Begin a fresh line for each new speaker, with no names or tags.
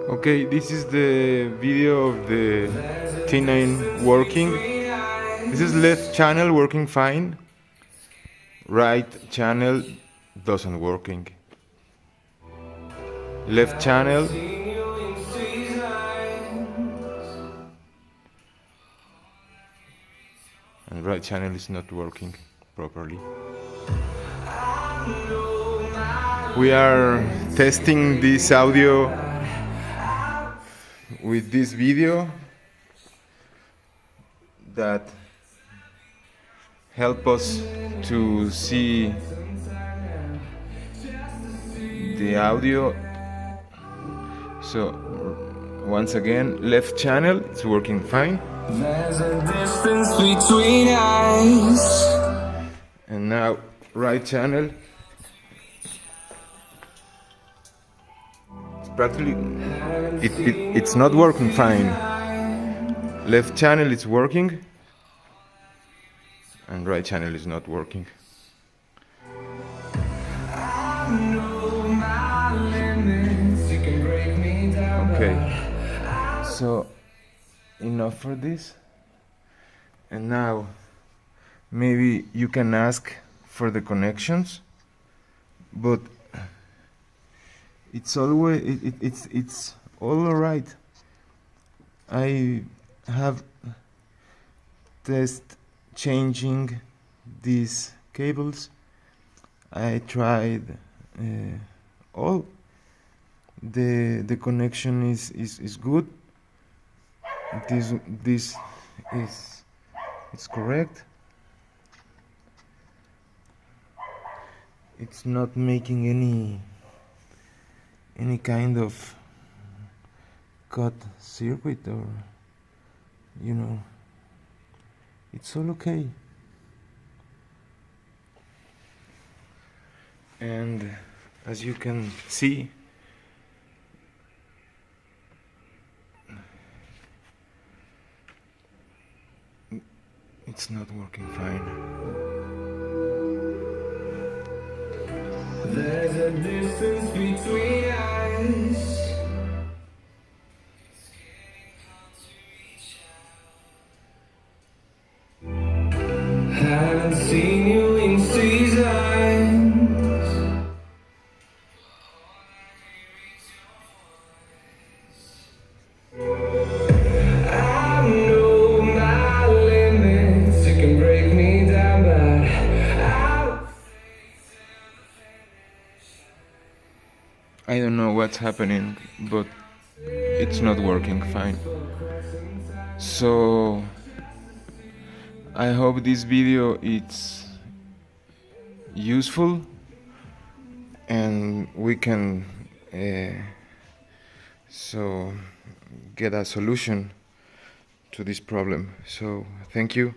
Okay, this is the video of the T9 working. This is left channel working fine. Right channel doesn't working. Left channel and right channel is not working properly. We are testing this audio with this video that help us to see the audio. So once again, left channel it's working fine. There's a distance between us. And now right channel. It's practically it's not working fine. Left channel is working and right channel is not working. Okay, so enough for this. And now maybe you can ask for the connections, but it's always it's all right. I have tested changing these cables. I tried all. The connection is good. This is correct. It's not making any kind of cut circuit, or it's all okay. And as you can see, it's not working fine. There's a distance between us. Haven't seen you in seasons. I know my limits. You can break me down, but I don't know what's happening, but it's not working fine. So I hope this video is useful and we can so get a solution to this problem. So thank you.